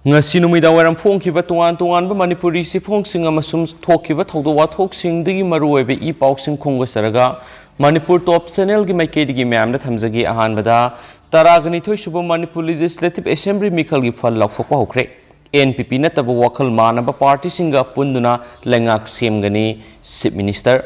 ngasi numida waram phongkhiba tongan manipuri sifhongsing amasum thokhiba thawdo wathoksingdagi maruoibe I pauksing khongasaraga manipur top channel gi maikedi myamda thamjagi ahanbada taragani thoisuba manipur legislative assembly mikhal gi phal laukthokpa hokre NPP nataba wakhal manaba party singa punduna Leingak Semgani chief minister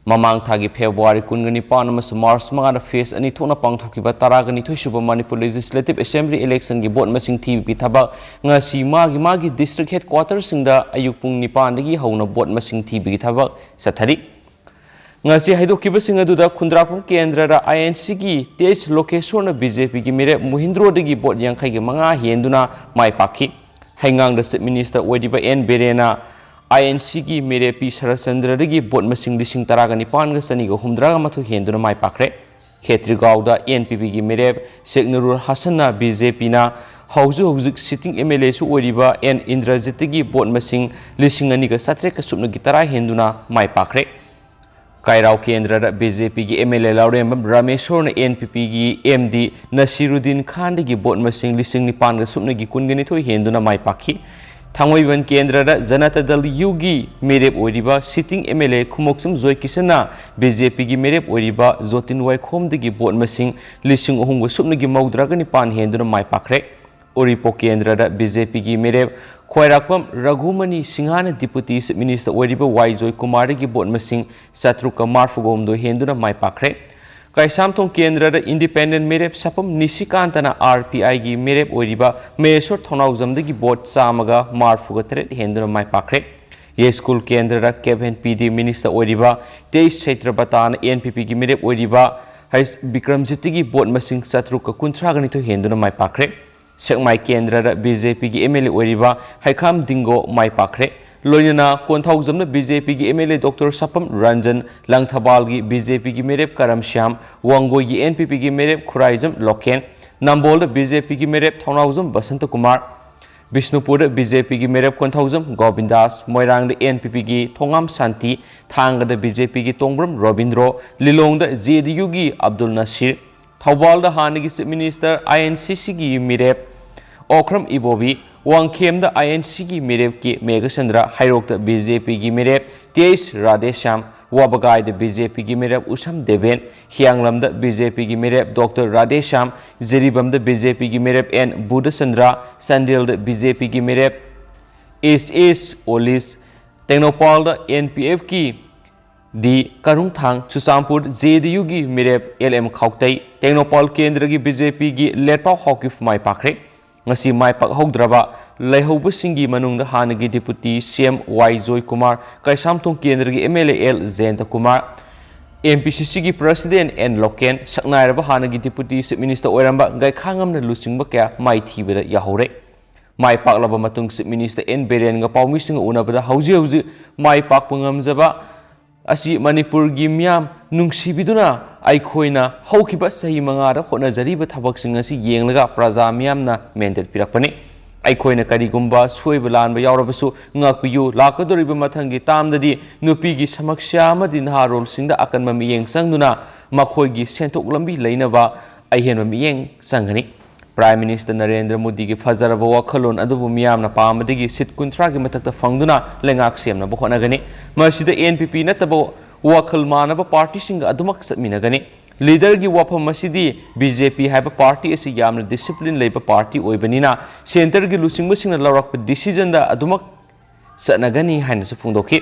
Mamang thagi February kungani panamas March mangana face ani thona pangthokiba taragani thoisuba Manipur Legislative Assembly election gi vote masing thibi thabak ngasi magi district headquarters singda ayuk pung 9 dagi hauna vote masing thibi thabak sathari ngasi haidokiba singa duda khundrakpum kendra ra INC gi test location na BJP gi mere Mohindro dagi vote yangkhai gi manga henduna mai pakhi haingang da chief minister oidiba N Biren INC की मेरे P Sharatchandra की boat मसिंग लिसिंग तरागा निपान गा सनी गा हुमद्रागा मथु हेंदुना my पाखरे खेत्रीगावदा NPP की मेरे शेख नुरुल हसन ना BJP ना हौजुक सिटिंग MLA सु ओरिबा N इंद्रजित की बोट मसिंग लिसिंग अनि गा सत्रे का सुपन की तरा हेंदुना माय पाखरे कायराव केंद्र BJP की MLA लाउरेम रामेश्वर ने NPP की MD नसीरुद्दीन खान की बोट मसिंग लिसिंग निपान गा सुपन की कुनगनि थोय हेंदुना माय पाखी थांगोइबन केंद्र जनता दल युगी मेरेप ओरिबा सिटिंग MLA खुमोक्सम जोय किसना BJP की मेरेप ओरिबा जोतिन वाइखोमदगी बोट मसिंग लिसिंग अहुंग सुपनगी मौद्रागनि पान हेंदुना माय पाखरे ओरिपो केंद्र BJP की मेरेप खोयराकपम Raghumani सिंहाना deputy chief minister ओरिबा वाइजोय Kumar की बोट मसिंग सत्रुका मार्फगोमदो हेंदुना माय पाखरे कायसामथों केंद्र इंडिपेंडेंट मेरेप सपम निशिकांतना RPI की मेरेप ओरिबा मेसोर थौनाउजमदगी बोट चामगा मार्फुगा तरेट हेंदुना माय पाखरे ये स्कूल केंद्र कैबिनेट PD मिनिस्टर ओरिबा 23 क्षेत्र बतान NPP की मेरेप ओरिबा विक्रमजित की बोट मसिंग सत्रुका कुंथ्रागनि तो हेंदुना माय पाखरे सेकमाई केंद्र BJP की MLA ओरिबा हाइखाम दिंगो माय पाखरे लोइना कोंथाउजमना BJP की MLA डॉक्टर सपम रंजन लंगथबाल की BJP की मेरेप करम श्याम वांगोई की NPP की मेरेप खुराइजम लोकेन नंबोल BJP की मेरेप थौनाउजम बसंत कुमार बिष्णुपुर BJP की मेरेप कोंथाउजम गोविंदास मोइरांग NPP की थोंगाम शांति थांगद BJP की तोंग्रम रविंद्रो लिलोंग JDU की अब्दुल नसीर थौबाल हानि की चीफ मिनिस्टर INCC की मेरेप ओख्रम इबोबी वांगखेम INC की मेरेप की मेघचंद्र हाइरोक BJP की मेरेप 23 राधेश्याम वाबगाई BJP की मेरेप उसम देवेन हियांगलम BJP की मेरेप डॉक्टर राधेश्याम जेरीबम BJP की मेरेप N बुधचंद्र संडेल BJP की मेरेप SS ओलिस टेक्नोपाल NPF की दी करुंगथांग चुसामपुर JDU की मेरेप LM खाउतई टेक्नोपाल केंद्र की BJP की लेटपाव हॉकिफ माय पाखरे ngasi mai pak hogdraba laihobu singi manungda hanagi deputy CM Y Joy Kumar kaisamthong kendra gi MLA L Zenta Kumar MPCC की president N Loken saknairaba hanagi deputy chief minister oiramba gai khangamna lusingba kya mai thibada yahore mai paklaba matung chief minister N Biren ga pawmi singa unabada hauji mai pak pangamjaba asi Manipur gi myam nungsibiduna Haikhre haukiba sahi mangara honajariba thabaksinga si yenglaga praja myamna mandate pirakpani Haikhre karigumba soiba lanba yaurabasu ngakpiyu lakadoriba mathangi tamdadi nupi gi samaksya amadi naharol singda akanma miyeng sangduna makhoi gi sentok lambi leinaba aihenba miyeng sangani Prime Minister Narendra Modi की फजरब वखलोन अदुबु मियामना पामदगी seat कुंथ्रा की मथक्ता फंगदुना लेंगाक सेमना बखोनगनी मसिदा NPP नतबो वखल मानब party सिंग अदुमक समिनगनी leader की वफम मसिदी BJP HYBE party असि यामना discipline लेबा party ओइबनिना centre की लुसिंग सिंग लौरक decision दा अदुमक सनगनी हाइनसु फुंदोखि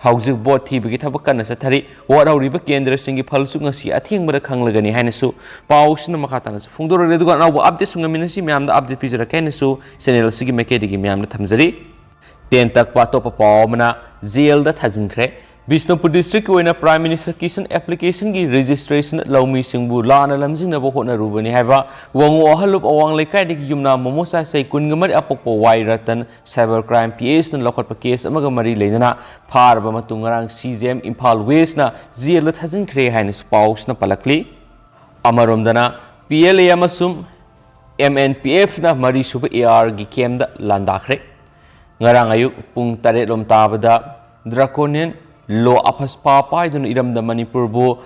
हौजिक boat थीबगी थबक कन्न सथरि वारौरिबा केंद्र सिंगी फलसु ngasi athengbada khanglagani hainasu pausina makhatanasu fungdorare duga naw update sungaminasi myamda update pijara kainasu channel sigi mekedigi myamda thamjari 10 tak pa topa pawmana jail da thajinkre Bishnupur district oina prime minister kisan application gi registration laumi singbu lana lamjingna bo hona rubani haiba wangu ahalup awang lekai digi yumna momosa sai kungamari apokpo wai ratan cyber crime PS na lokhatpa case amaga mari leinana pharba matungarang CJM Imphal West na jail da thajinkre haina spouse na palakli amaromdana PLA amasum MNPF na mari suba AR gi kem da landakre ngarang ayuk pung 8 lom tabada draconian Lo apas papai dun iram da Manipur bo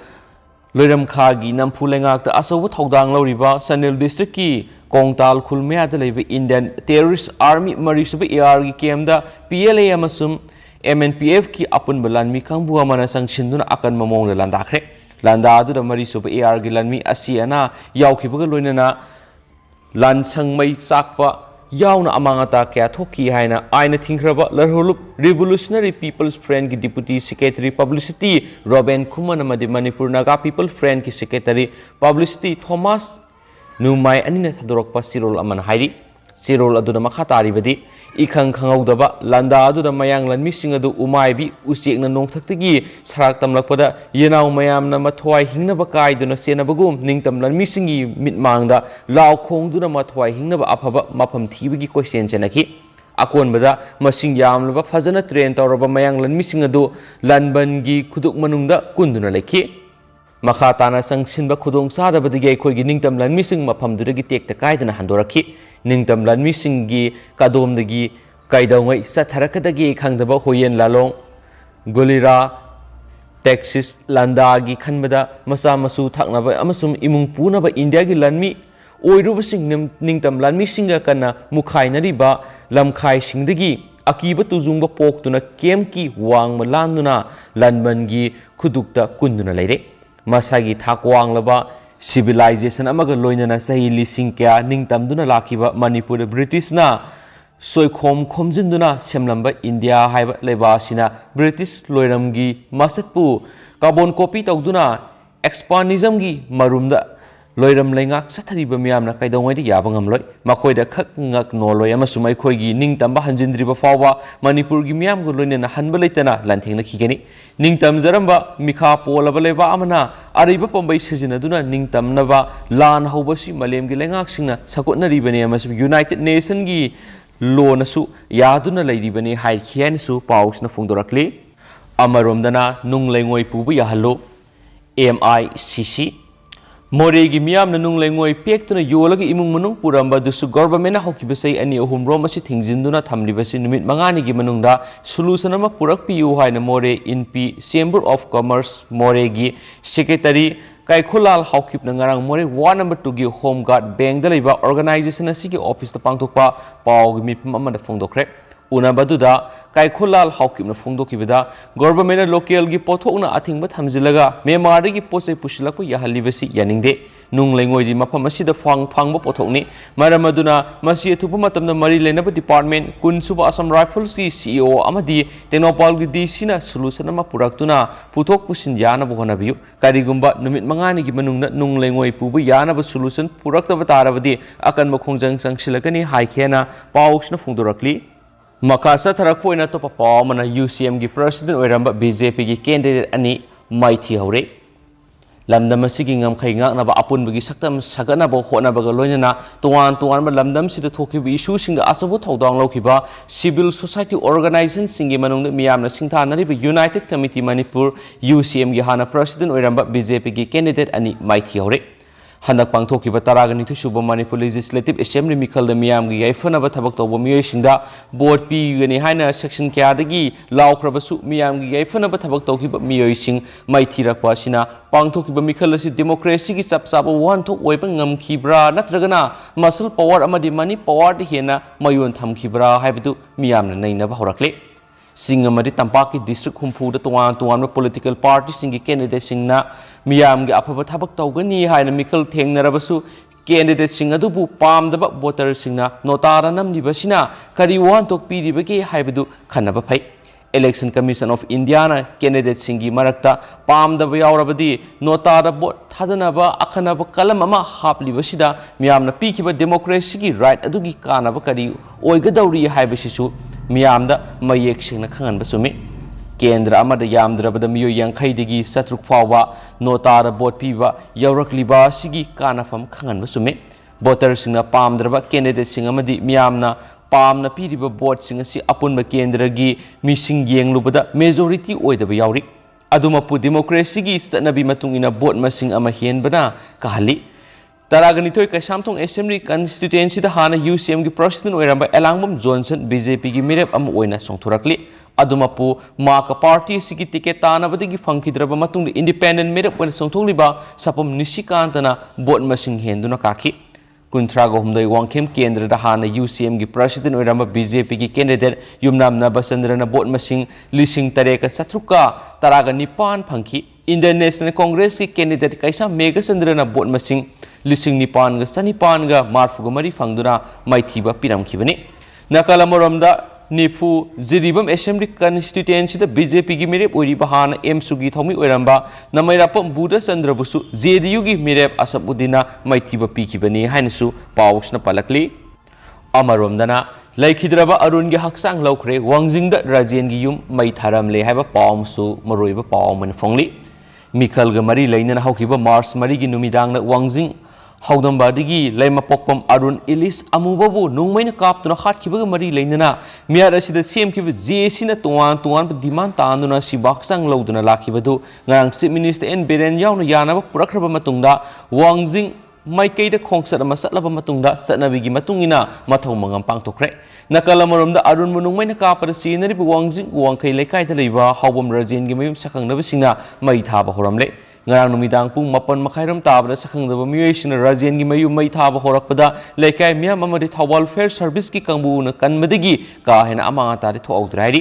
Loiram Khagi Nampu Leingak the Asawu Togdang Loriba, Sanil District Ki, Kongtal Kulmea the Leve Indian Terrorist Army Marisuba ARG Kemda, PLA Amasum, MNPF Ki Apun Balanmi Kambu Amana Sanction Akan Mamong Landakre, Landadu the Marisuba ARG Lanmi Asiana, Yaukibuga Lunana, Lansang Mai Sakpa. Yauna amangata kaya thoki haina aina thingraba larhulup Revolutionary People's Friend ki Deputy Secretary Publicity Robin Kuman amadi Manipur Naga People Friend ki Secretary Publicity Thomas Numai anina thadorokpa sirol aman hairi sirol aduna makha taribadi ikhang khangawdaba landa aduna mayang lanmi singadu umaibi usiekna nongthaktagi sarak tamlakpada yenau mayamna mathwai hingnaba kaiduna senabagum ningtam lanmi singi mitmangda law khongduna mathwai hingnaba afaba mafam thibagi question chenaki akonbada masing yamlaba fajana train tawraba mayang lanmi singadu lanbangi khuduk manungda kunduna lekhi makha tana sangsinba khudong sadabadigi khoigi ningtam lanmi sing mafamduragi tekta kaidana handorakhi Ningtam Lanmi Singi, Kadom the Gi, Kaidaway, Satarakadagi, Kangdaba, Hoyen Lalong, Gulira, Texas, Landagi, Kanbada, Masamasu, Taknaba, Amasum, Imung Punaba, India Lanmi, Oirubasing Ningtam Lanmi Singa Kana, Mukai Nariba, Lamkai Singdagi, Akiba Tuzumba Pok to na Kemki, Wang Malanduna, Lanmangi, Kudukta, Kunduna Lady, Masagi Takwang Laba. Civilization amaga loinana sahi lising kya ningtamduna lakiba Manipur British na soikhom khomjinduna semlamba India haiba lebasina British loiramgi masatpu carbon copy tawduna expanism gi marumda loiram leingak sathariba miyamna kaidongwai yabangam loi makoida khak ngak noloi amasumai khoigi ningtamba hanjindriba fawa Manipur gi miyam go loinana hanba leitana lanthengna khigani ningtam zaramba mikha polaba leba amana ariba pombai sijinaduna ningtamnaba lan hobasi malem gi leingak singna sakotna ribani amasum United Nation gi lonasu yaduna leiribani Haikhre su pausna fungdorakli amaromdana nunglengoi pubu yahallo MICC Moregi miyam na nung lengoi pektuna yolaga imung manung puramba dusu government na hokibasay ani ohumro masi tingjinduna thamlibasi numit mangani gi manungda solution ama purakpiyu haina More INP Chamber of Commerce Moregi Secretary Kaikulal hokip na ngarang More 1 number 2 gi Home Guard Bank da leiba organization asigi office ta pangthokpa paw gi mipam amada phongdokre unabaduda Kaikulal hokip na phongdokibada government na local gi pothokna athingba thamjilaga memar gi posai pusilakpu yahalibasi yaningde nung lengoi di mafam asida phangba pothokni maramaduna masi athupa matamna mari lenaba department kunsuba Assam Rifles ki CEO amadi Tenopal gi DC na solution ama puraktuna puthok pusin yana bohanabiyu karigumba numit mangani gi manungna nung lengoi pubu yana ba solution puraktaba tarabadi akan makhongjang sangsilakani Haikhre na pausna phongdorakli Makasa Tarakoina to Papa Mana UCM gi President Oiramba BJP gi candidate ani Maithi Hore Lamdam Sigi Ngam Kaingak Naba Apun Bagi Saktam Sagana Bo Hona Bagaloina Tuan ba Lamdam Sida Toki issue sing the Asabu Todang Lokiba Civil Society Organization Singi Manung Miam Singta Nariba United Committee Manipur UCM gi Hana President Oiramba BJP gi candidate ani Maithi Hore Handak pangthoki ba taragani thu suba Manipur Legislative Assembly mikal da miyam gi yaifana ba thabak tawba miyoi singda board pi gani haina section kya dagi lawkhra su miyam gi yaifana ba thabak tawki ba miyoi sing Maithi rakwa sina pangthoki ba mikal asi democracy gi chapsaba wan thok oiba ngamkhibra natragana muscle power amadi money power de hena mayon thamkhibra haibadu miyam na naina ba horakle Singamadi Tampaki District Humpu the Tuan political party singi candidate singna Miyam gi apaba thabak tawgani haina mikal thengnarabasu candidate singadubu pamdaba voter singna notara namlibasina kari wan tok piribagi haibadu khanaba phai Election Commission of India na candidate singi marakta pamdaba yaurabadi notara bot thadanaba akhanaba kalam ama haplibasida miyamna pikiba democracy gi right adugi kanaba kari oigadawri haibasisu Miyamda mayek singna khangan basumi Kendra amada yamdrabada miyo yankhaidagi satruk fawa notara bot piba yaurakliba sigi kanafam khangan basumi voter singna pamdraba candidate singamadi miyamna pamna piriba bot singasi apunba kendra gi mising yenglubada majority oidaba yauri adumapu democracy gi satnabi matungina bot masing ama henbana kahali Taraganitoy Kasamtong Assembly Constituency the Hana UCM gi President Oiramba Elangmum Johnson BJP gi mirep am oina songthurakli अदुमपु माका party सिगी ticket तानाबदगी फंखिद्रबा मतुंग independent मेरप ओइना संथोलिबा सपम निशिकांतना बोट मसिंग हेंदुना काखि कुंथ्रागो हुमदई वांखेम केंद्र हाना यूसीएम की प्रेसिडेंट ओइरम बीजेपी की कैंडिडेट युमनाम नबचंद्रन बोट मसिंग लिसिंग तरेक सत्रुका तरागा निपान फंखि इंडियन नेशनल कांग्रेस की कैंडिडेट कैसा मेघचंद्रन बोट मसिंग लिसिंग निपान सनिपान मार्फुग मरी फंगदुना माइथीबा पिरमखिबने नकल अमरोमदा निफु जिरीबम असेंबली कॉन्स्टिट्यूएंसी बीजेपी की मेरेप ओइरिबा हाना एम सुगी थौमी ओइरंबा नमैरापम बुद्ध चंद्रबुसु जेडीयू की मेरेप असबुद्दीना माइथीबा पीखिबनी हाइनसु पाउसना पलकली अमरोमदना लैखिद्रबा अरुण की हक्सांग लौखरे वांगजिंग राजेन की युम मई थारमले हाइबा पाउमसु मरोइबा पाउमन फोंगली मिखल ग मरी लैनना हौखिबा मार्च मरी की नुमिदांगना वांगजिंग हौदंबादगी लैमा पोकपम अरुण इलिस अमुबबु नुंगमैना कापतुना हाटखिबगा मरी लैनना मियार असिदा सेमखिबा जेसिना तोवान डिमांड तांदुना सिबाक्सांग लौदुना लाखिबदु ngarang chief minister N Biren यावना यानाबा पुरखरबा मतुंगदा वांगजिंग माइकैदा खोंगसत अमा सतलबा मतुंगदा सतनबिगी मतुंगिना मथौ मंगम पांगथोखरे नकल अमरोमदा अरुण मुनुंगमैना कापदा सिनरिबा वांगजिंग वांखै लेकाइदा लैबा हौबम राजेन की मयुम सखंगनबसिंगना मई थाबा होरमले ngarang numitang pung mapan makhairam tabda sakhangdaba miyoi rajen gi mayu mai thaba horakpada lekai miyam amadi thawal fair service ki kangbu na kanmadagi ka hena amanga tari thoaudrai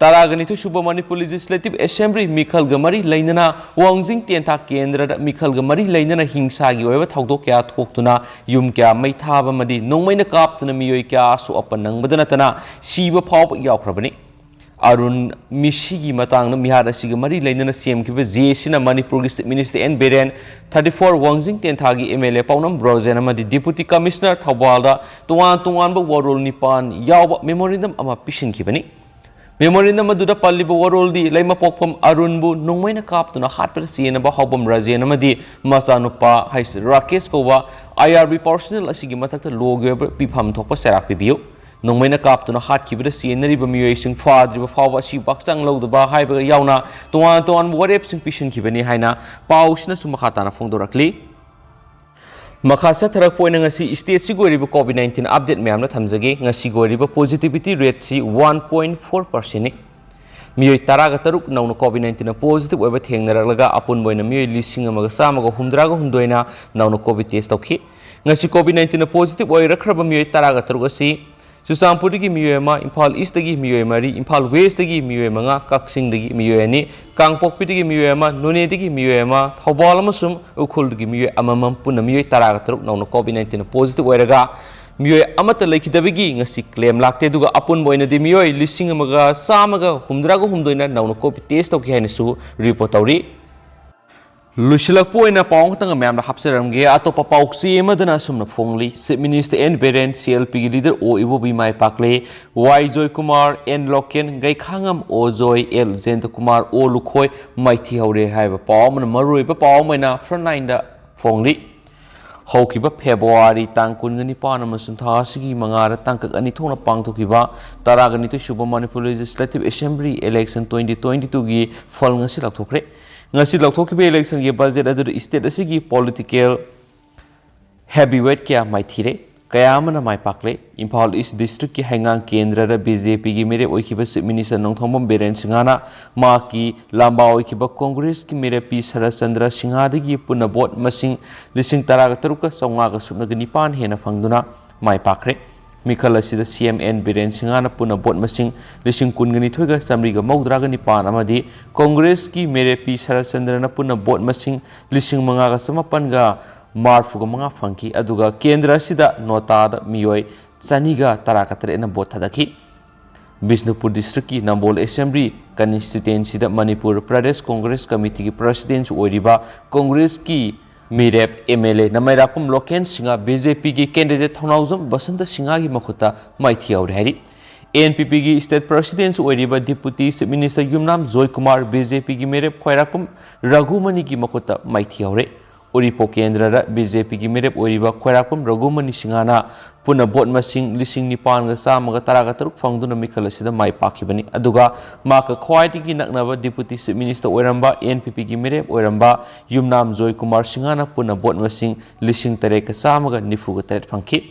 taragani thu suba manipur legislative assembly mikhal gamari lainana wangjing tentha kendra da mikhal gamari lainana hingsa gi oiba thawdo kya thoktuna yum kya mai thaba madi nongmaina kaptuna miyoi kya su apanang badana tana siba phawb yaukrabani Arun मिशी मतंग मिहार मरी लेना सेमखिब जेसिना मणिपुर की chief minister N Biren 34 Wangjing Tentha की MLA Paonam Brojen deputy commissioner Thoubal तोान वरोल निपान याव मेमोरेंडम पिसिनखिबनी मेमोरेंडम पल्लिब वरोल लैमा पोकफम अरुणबु नोंमैना कापतुना हाटपद सेनब हौबम राजेन मचानुपा राकेश कौवा आईआरबी पर्सनल मथक लोग पीफम थोप सेराक पीबियु नोंमैना कापतुना हाटखिबदा सेनरिबा मियोइसिंग फाद्रिबा फावबा सि बाक्सांग लौदबा हाइबा यावना तोान वरेपसिंग पिसिनखिबनी हाइना पाउसना सुमखाताना फोंदोरकली मखा चथरकपोइना ngasi स्टेट सि गोरिबा कोविड-19 अपडेट म्यामना थमजगे ngasi गोरिबा पॉजिटिविटी रेट सि 1.4% नि मियोइ तरागा तरुक नौना कोविड-19 पॉजिटिव ओइबा थेंगनरलगा अपुन बोइना मियोइ लिसिंग अमगा सामगा हुमद्रागा हुमदोइना नौना कोविड टेस्ट तौखि ngasi कोविड-19 पॉजिटिव ओइरखरबा मियोइ तरागा तरुक असि सुसामपुर की मियोयमा इम्फाल ईस्ट की मियोय मरी इम्फाल वेस्ट की मियोय मंगा कक्सिंग की मियोय अनि कांगपोकपि की मियोयमा नोने की मियोयमा थौबाल अमसुम उखुल की मियोय अममम पुन मियोय तरागा तरुक नौना कोविड-19 पॉजिटिव ओइरगा मियोय अमत लेखिदबगी ngasi क्लेम लाक्ते दुगा अपुन बोइनदि मियोय लिसिंग अमगा सामगा हुमद्रागा हुमदोइना नौना कोविड टेस्ट तौखि हाइनसु रिपोर्ट तौरी लुशिलकपोइना पाउंगतंग म्यामदा हापसरमगे अतोपा पाउक्सी एमदना सुमना फोंगली chief minister N Biren CLP की लीडर ओ इबोबी माय पाकले Y Joykumar N Loken Gaikhangam O Joy L Jayentakumar O Lukhoi माइथी हौरे हाइबा पाउमन मरुइबा पाउमैना फ्रंटलाइन दा फोंगली हौखिबा फेब्रुवारी तांग 19 अमसुं थासिगी मंगारा तांकक अनि थोना पांगथोखिबा तरागनि तो सुबह मणिपुर लेजिस्लेटिव असेंबली इलेक्शन 2022 की फल ngasi लौथोखरे ngasi लौथोखिबा इलेक्शन की बजेट अदु स्टेट असिगी पॉलिटिकल हेवीवेट क्या माइथीरे कयामना माय पाकले इम्फाल ईस्ट डिस्ट्रिक्ट की हैंगांग केंद्र बीजेपी की मेरे ओइखिबा चीफ मिनिस्टर नोंथोंबम बिरेन सिंहाना माकी लांबा ओइखिबा कांग्रेस की मेरे पी शरदचंद्र सिंहादगी पुना वोट मसिंग लिसिंग तरागा तरुका सौंगागा सुनग निपान हेना फंगदुना माय पाखरे मिखल असिदा सीएम एन बिरेन सिंहाना पुना वोट मसिंग लिसिंग कुनगनी थोइगा समरीगा मौद्रागा निपान अमदी कांग्रेस की मेरे पी शरदचंद्रना पुना वोट मसिंग लिसिंग मंगागा समपनगा मार्फुगा मंगा फंकी अदुगा केंद्र असिदा नोतादा मियोय चनीगा तराकतरेना वोट थदखि बिष्णुपुर डिस्ट्रिक्ट की नंबोल असेंबली कॉन्स्टिट्यूएंसी मणिपुर प्रदेश कांग्रेस कमिटी की प्रेसिडेंट ओइरिबा कांग्रेस की मिरेप एमएलए नमैरापुम लोकेन सिंगा बीजेपी की कैंडिडेट थौनाउजम बसंत सिंगा की मखुता माइथी औरहरी एनपीपी की स्टेट प्रेसिडेंट ओइरिबा deputy chief minister Yumnam Joykumar BJP की मेरेप खैरापुम रघुमनी की मखुता माइथी औरे उरीपो केंद्र बीजेपी की मेरेप ओइरिबा खैरापुम रघुमनी सिंगाना पुना वोट मसिंग लिसिंग निपान चामगा तरागा तरुक फंगदुना मिखल असिदा माय पाखिबनी अदुगा माका ख्वाइदगी नकनबा डिप्यूटी चीफ मिनिस्टर ओइरंबा एनपीपी की मेरेप ओइरंबा युमनाम जॉय कुमार सिंगाना पुना वोट मसिंग लिसिंग तरेक चामगा निफुगा तरेट फंखि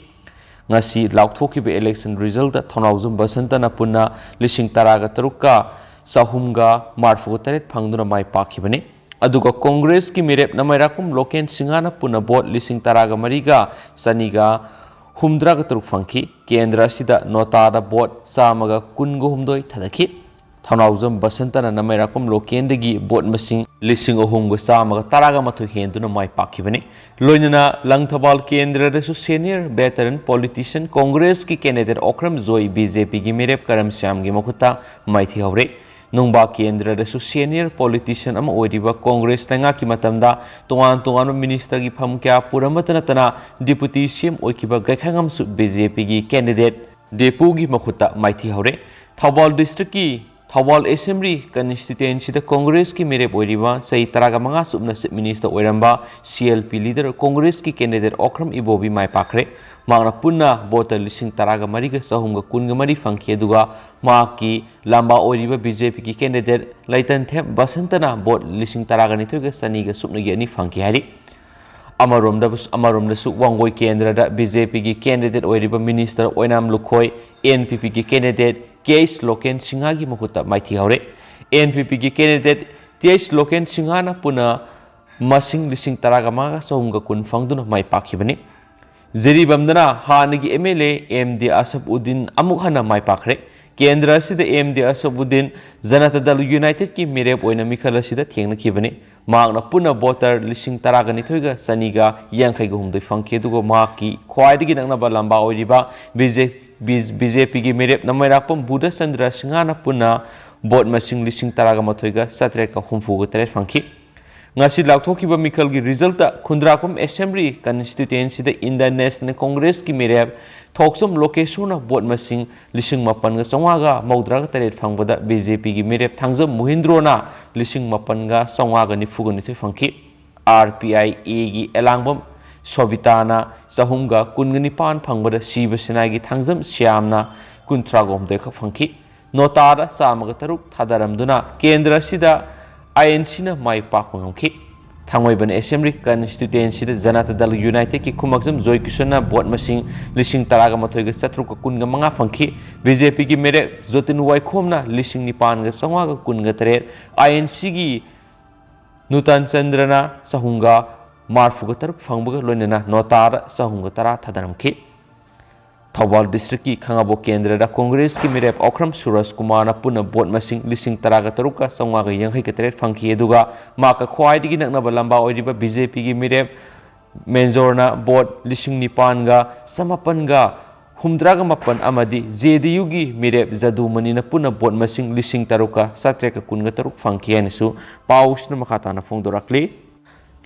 ngasi laukthokkiba election result da thonawjum basantana punna lising taraga tarukka sahumga marfu taret phangduna mai pakhibani aduga congress ki mirep namairakum loken singana punna bot lising taraga mariga saniga humdraga taruk phangki kendra sida notada bot samaga kungo humdoi thadaki thonawjum basantana namairakum lokendagi bot masing lising ohumga samaga taraga mathu henduna mai pakhibani loinana langthabal kendra resu senior veteran politician congress ki candidate okram joy bjp gi mirep karam syam gi mokhuta maithi hawre nungba kendra resu senior politician ama oiriba congress langa ki matamda tongan minister gi pham kya puramatana tana deputy cm oikiba gaikhangam su bjp gi candidate depu gi mokhuta maithi hawre thawal district ki Thawal Assembly constituency the Congress ki mere boiriba sei taraga manga subna minister oiramba CLP leader Congress ki candidate Okram Ibobi mai pakhre magna punna voter lising taraga mariga sahumga kunga mari fangki aduga ma ki lamba oiriba BJP ki candidate Leingak basantana vote lising taraga nithuga saniga subna gi ani fangki hari amarom su wangoi kendra da BJP ki candidate oiriba minister oinam lukhoi NPP ki candidate Case Loken Singagi Makuta Mighty Hore NPP ki candidate Case Loken Singana puna masing lising taragamaga sahumga kun fangduna mai pakhibani Zeribamdana hanigi MLA MD Asabuddin amukhana mai pakhre Kendra sida MD Asabuddin Janata Dal United ki mirep oina mikhala sida thengna khibani magna puna voter lising taraga nithoiga saniga yankhai ga humdoi fangke dugo maki khwaidigi nangna ba lamba oiriba BJP ki mirep namairapam Buddha Chandra Singana puna bot masing lising taraga mathoiga satre ka humfu ga tare fangki ngasi lakthokiba mikal gi result ta khundrakum assembly constituency da Indian National Congress ki mirep thoksum location of bot masing lising mapan ga songwa ga maudra ga tare fangbada BJP ki mirep thangjam Muhindro na lising mapan ga songwa ga nifu ga nithoi fangki RPI gi elangbam Sobitana sahumga kungnipan pangbada siba sinagi thangjam syamna kuntragom dekha fangki notara samaga taruk thadaramduna kendra sida INC na mai pakmangki thangmoiban assembly constituency da Janata Dal United ki kumaksam joy kishana bot masing lising taraga mathoiga satruk kunga manga fangki BJP ki mere jotin waikhomna lising nipan ga sangwa ga kunga tare INC gi Nutan Chandrana sahunga Marfuga taruk fangbuga loinana notara sahumga tara thadaramki Thawal district ki khangabo kendra da Congress ki mirep Okram Suraj Kumar na puna bot masing lising taraga taruka sangwa ga yanghai ka tret fangki eduga maka khwaidigi nakna balamba oiriba BJP ki mirep menjorna bot lising nipan ga samapan ga humdraga mapan amadi JDU gi mirep Jadumani na puna bot masing lising taruka satre ka kunga taruk fangki anisu paus na makata na phongdorakli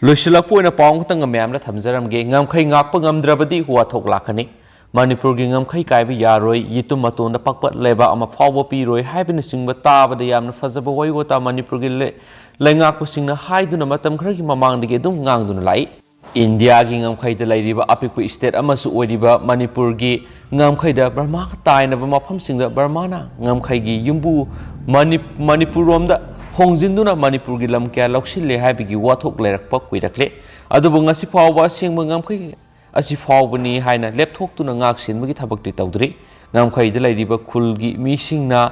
Lushilakpuina Pong Tangamam Tamzaram Gay Namkai Nakpangam Drabadi who are talk lakani. Manipur Gingam Kai Kaibi Yaroi, Yitumatun, the Pakpat Leba, Ama Power Piroi, happiness in Bataba, the Yam Fazabaway, what a Manipur Leingak was sing a high dunamatam cracking among the Gedum Nangdun Lai. India Gingam Kai the Lady Apiku State Amasu Odiba, Manipur Gi, Namkaida, Burma, Tain of Mapam Singer, Burmana, Namkaigi, Yumbu, Manipurum the Hongzinduna Manipur Gilam Kya Lokshile Habigi Watok Lerk Pok with a clay. Adabunga Sipawa sing Mangamkai as if Hawbani Haina left hook to Nangaksin Magitabak Taudri, Namkai the Lady Bakulgi missing na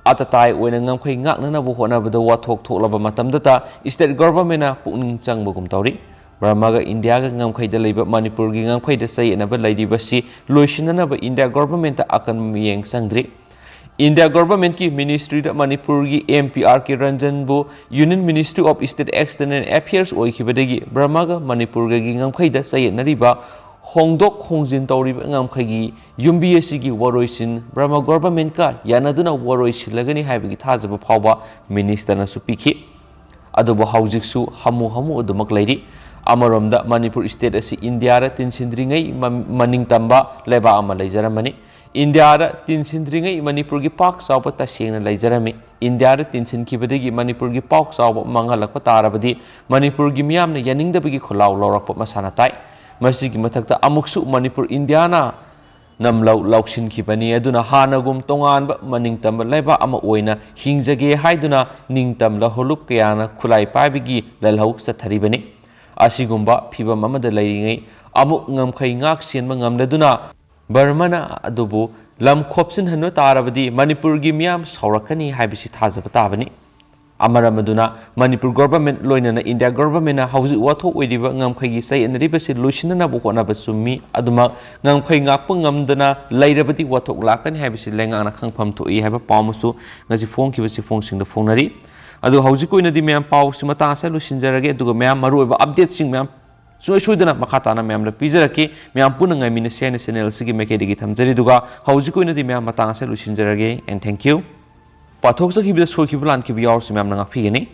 at a time when a Namkai Nakna Buhona the Watok Tolaba Matam data is that government Puning Sang Bugum Tauri. Brahmaga India Namkai the Labor Manipur Gingamkai the say another Lady Basi, Lucianaba India government Akan Yang Sangri. India government ki ministry da Manipur ki MPR ki Ranjan bu Union Ministry of State External Affairs oi khibadagi Brahmaga Manipur ga gi ngamkhai da say nariba hongdok hongjin tawri ngamkhai gi yumbi asi gi waroisin Brahma government ka yanaduna waroisin lagani haibagi thajaba phawba minister na su pikhi adubu haujik su hamu adumak lairi amaromda Manipur state asi India ra tinsindringai maning tamba leba ama leijaramani India da tinsindringai Manipur gi pak sawba ta sengna leijarami India da tinsin kibadagi Manipur gi pak sawba mangalakpa tarabadi Manipur gi miyamna yaningdabagi kholaw lawrakpa masana tai masigi mathakta amuksu Manipur India na namlaw lauksin kibani aduna hanagum tonganba maningtamba laiba ama oina hingjage haiduna ningtamla holup kayana khulai paibigi lalhau satharibani asigumba phibam amada lairingai amuk ngamkhai ngak sienma ngamladuna Burmana adubu lam khopsin hanu tarabadi Manipur gi miyam saurakani haibisi thajaba tabani amara maduna Manipur government loinana India government na hauji wathok oidiba ngamkhai gi sai enribasi lusinana bu hona basumi aduma ngamkhai ngakpa ngamdana lairabadi wathok lakani haibisi lenga na khangpham thoi haiba pamusu ngasi phong ki basi phong sing da phongnari adu hauji koina di miyam paw simata asa lusinjarage aduga miyam maruiba update sing miyam सुदना मखाताना मैम पीजरके मैम पुनः मीन सेन channel से मेकेडी थमजरीदुगा हौजिकोइनदी मैम मतांग से लुसिनजरगे एंड थैंक यू पाथोक सखिबिदा सोखिब लानखिब यावरसु मैम नंगाफिगनी